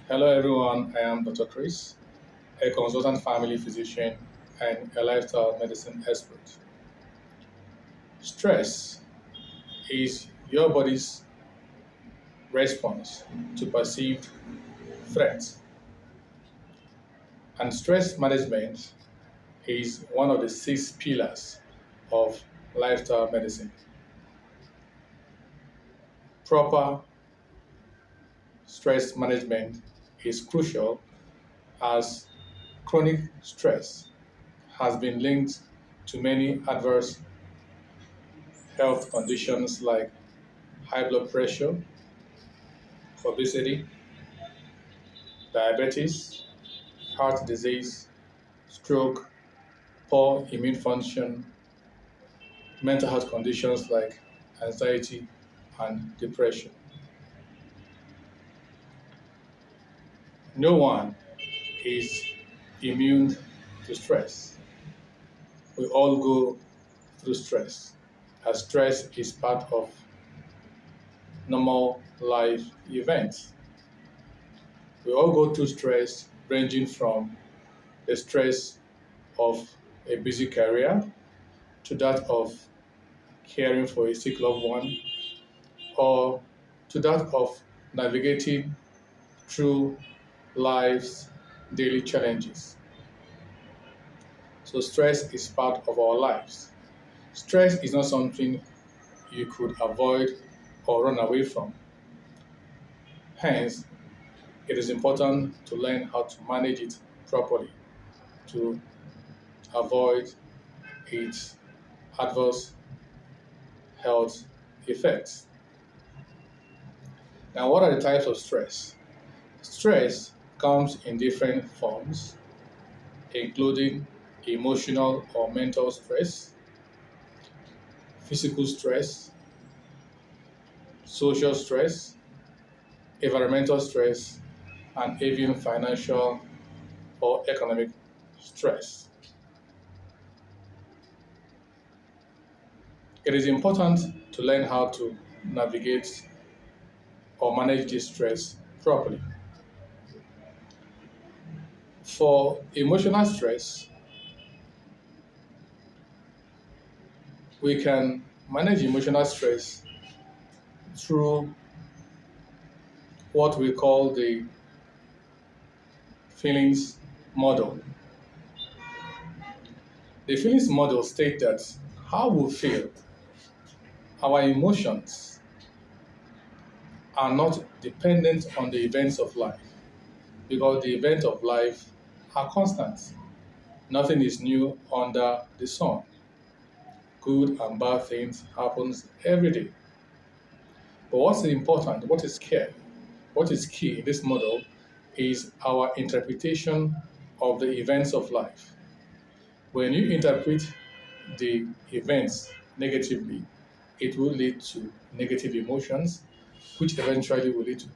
Hello, everyone. I am Dr. Chris, a consultant family physician and a lifestyle medicine expert. Stress is your body's response to perceived threats, and stress management is one of the six pillars of lifestyle medicine. Proper stress management is crucial as chronic stress has been linked to many adverse health conditions like high blood pressure, obesity, diabetes, heart disease, stroke, poor immune function, mental health conditions like anxiety and depression. No one is immune to stress. We all go through stress, as stress is part of normal life events. We all go through stress ranging from the stress of a busy career to that of caring for a sick loved one or to that of navigating through life's daily challenges. So, stress is part of our lives. Stress is not something you could avoid or run away from. Hence, it is important to learn how to manage it properly to avoid its adverse health effects. Now, what are the types of stress? Stress comes in different forms, including emotional or mental stress, physical stress, social stress, environmental stress, and even financial or economic stress. It is important to learn how to navigate or manage this stress properly. For emotional stress, we can manage emotional stress through what we call the feelings model. The feelings model states that how we feel, our emotions are not dependent on the events of life because the events of life are constant. Nothing is new under the sun. Good and bad things happens every day. But what's important, what is key in this model is our interpretation of the events of life. When you interpret the events negatively, it will lead to negative emotions, which eventually will lead to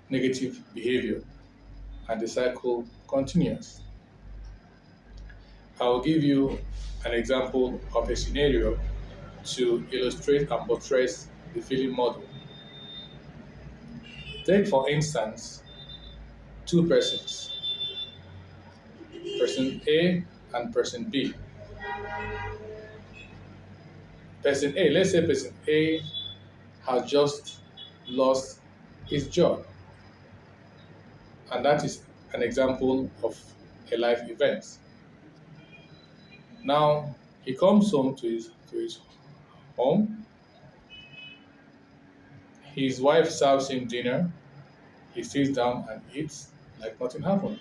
negative behavior, and the cycle continues. I will give you an example of a scenario to illustrate and portray the feeling model. Take, for instance, two persons, person A and person B. Person A, let's say person A has just lost his job, and that is an example of a life event. Now he comes home to his home. His wife serves him dinner. He sits down and eats like nothing happened.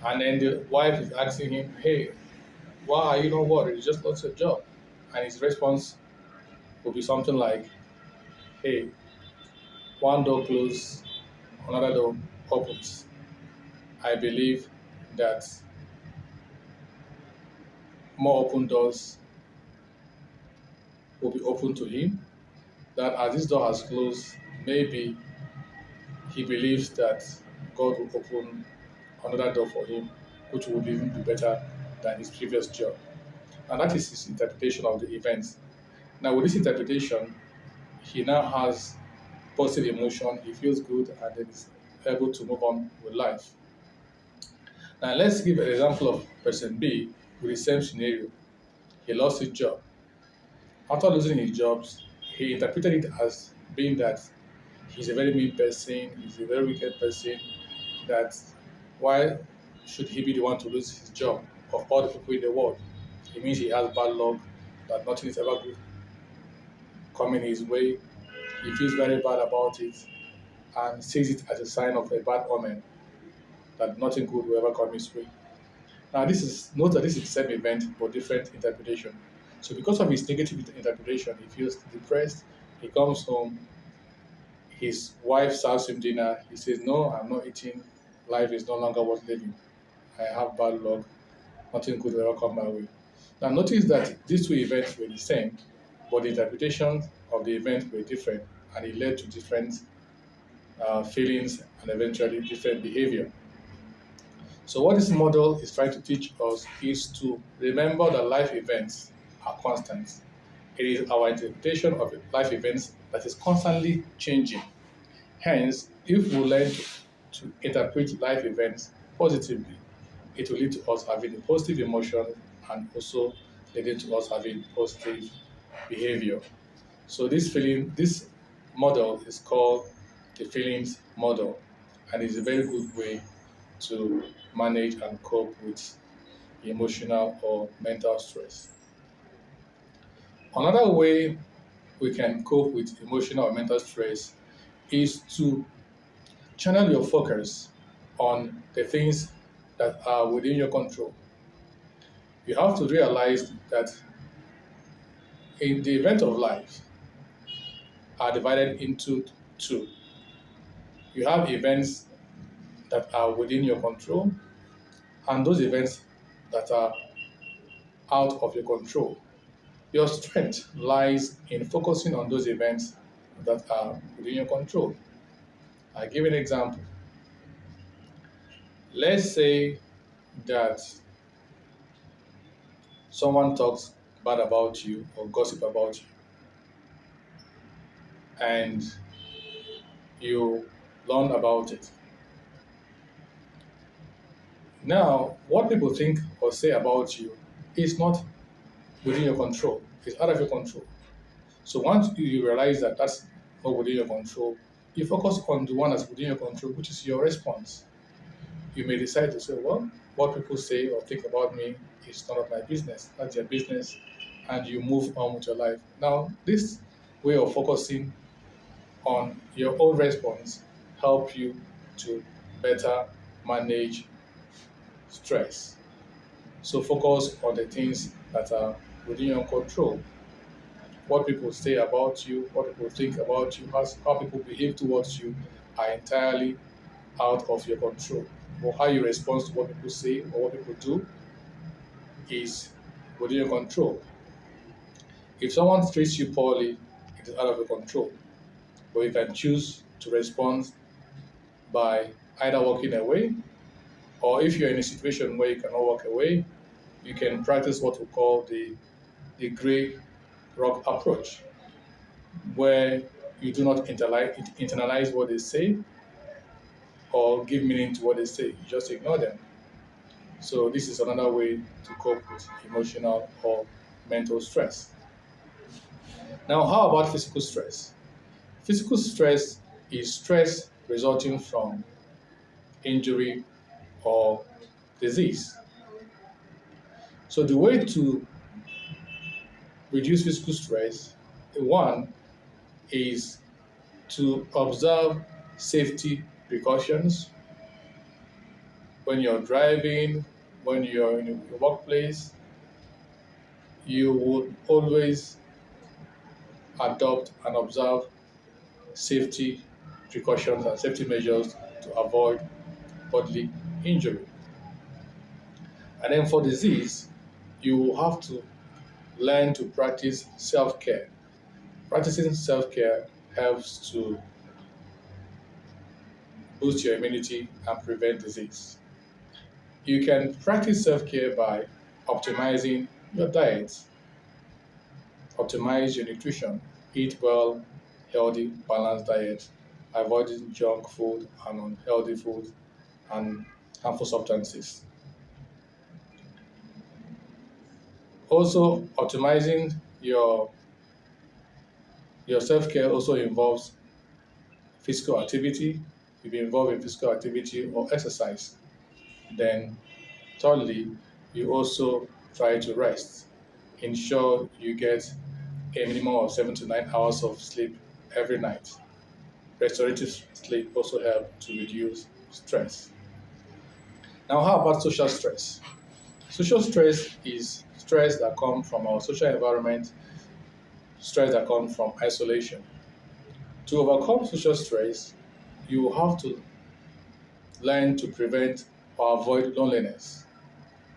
And then the wife is asking him, "Hey, why are you not worried? You just lost your job." And his response will be something like, "Hey, one door closes, another door opens. I believe that more open doors will be open to him. That as this door has closed, maybe he believes that God will open another door for him, which will even be better than his previous job." And that is his interpretation of the events. Now, with this interpretation, he now has positive emotion, he feels good, and then is able to move on with life. Now, let's give an example of person B with the same scenario. He lost his job. After losing his jobs, he interpreted it as being that he's a very mean person, he's a very wicked person, that why should he be the one to lose his job of all the people in the world? It means he has bad luck, that nothing is ever good coming his way. He feels very bad about it and sees it as a sign of a bad omen, that nothing good will ever come his way. Now, this is note that this is the same event but different interpretation. So, because of his negative interpretation, he feels depressed. He comes home, his wife serves him dinner. He says, "No, I'm not eating. Life is no longer worth living. I have bad luck. Nothing good will ever come my way." Now, notice that these two events were the same, but the interpretations of the event were different, and it led to different feelings and eventually different behavior. So, what this model is trying to teach us is to remember that life events are constant. It is our interpretation of life events that is constantly changing. Hence, if we learn to interpret life events positively, it will lead to us having a positive emotion and also leading to us having positive behavior. So this model is called the feelings model, and is a very good way to manage and cope with emotional or mental stress. Another way we can cope with emotional or mental stress is to channel your focus on the things that are within your control. You have to realize that in the event of life are divided into two. You have events that are within your control and those events that are out of your control. Your strength lies in focusing on those events that are within your control. I give an example. Let's say that someone talks bad about you or gossip about you, and you learn about it. Now, what people think or say about you is not within your control, it's out of your control. So once you realize that that's not within your control, you focus on the one that's within your control, which is your response. You may decide to say, well, what people say or think about me is none of my business. That's their business. And you move on with your life. Now, this way of focusing on your own response help you to better manage stress. So focus on the things that are within your control. What people say about you, what people think about you, how people behave towards you are entirely out of your control. But how you respond to what people say or what people do is within your control. If someone treats you poorly, it is out of your control. But you can choose to respond by either walking away, or if you're in a situation where you cannot walk away, you can practice what we call the gray rock approach, where you do not internalize what they say or give meaning to what they say. You just ignore them. So this is another way to cope with emotional or mental stress. Now, how about physical stress? Physical stress is stress resulting from injury or disease. So the way to reduce physical stress, one is to observe safety precautions when you're driving, when you're in your workplace. You would always adopt and observe safety precautions and safety measures to avoid bodily injury. And then for disease, you have to learn to practice self care. Practicing self care helps to boost your immunity and prevent disease. You can practice self care by optimizing your diet, optimize your nutrition, eat well, healthy, balanced diet, avoiding junk food and unhealthy food and harmful substances. Also, optimizing your self-care also involves physical activity. You be involved in physical activity or exercise. Then, thirdly, you also try to rest. Ensure you get a minimum of 7 to 9 hours of sleep every night. Restorative sleep also helps to reduce stress. Now, how about social stress? Social stress is stress that comes from our social environment, stress that comes from isolation. To overcome social stress, you have to learn to prevent or avoid loneliness,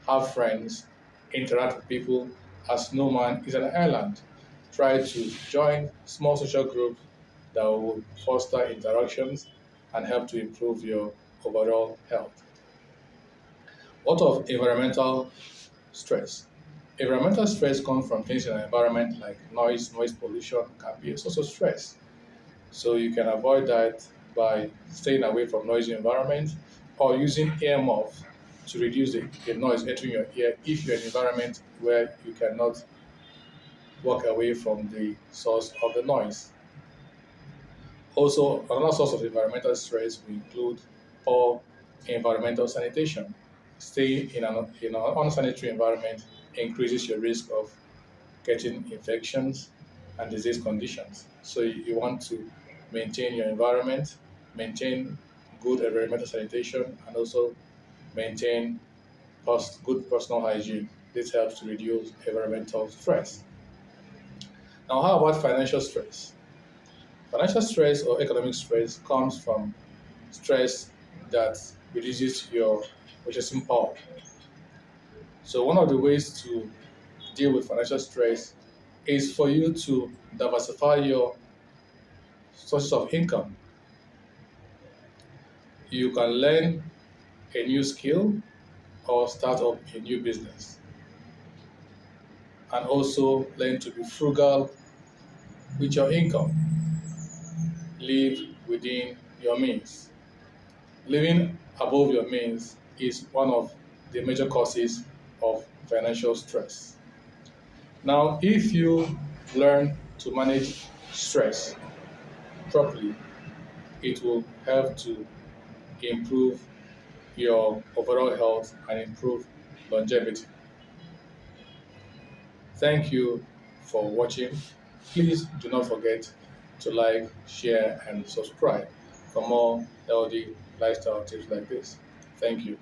have friends, interact with people as no man is an island. Try to join small social groups that will foster interactions and help to improve your overall health. What of environmental stress? Environmental stress comes from things in the environment like noise pollution can be a source of stress. So you can avoid that by staying away from noisy environments or using earmuffs to reduce the noise entering your ear if you're in an environment where you cannot walk away from the source of the noise. Also, another source of environmental stress will include poor environmental sanitation. Staying in an unsanitary environment increases your risk of getting infections and disease conditions. So you want to maintain your environment, maintain good environmental sanitation, and also maintain good personal hygiene. This helps to reduce environmental stress. Now, how about financial stress? Financial stress or economic stress comes from stress that reduces your purchasing power. So, one of the ways to deal with financial stress is for you to diversify your sources of income. You can learn a new skill or start up a new business, and also learn to be frugal with your income. Live within your means. Living above your means is one of the major causes of financial stress. Now, if you learn to manage stress properly, it will help to improve your overall health and improve longevity. Thank you for watching. Please do not forget to like, share, and subscribe for more healthy lifestyle tips like this. Thank you.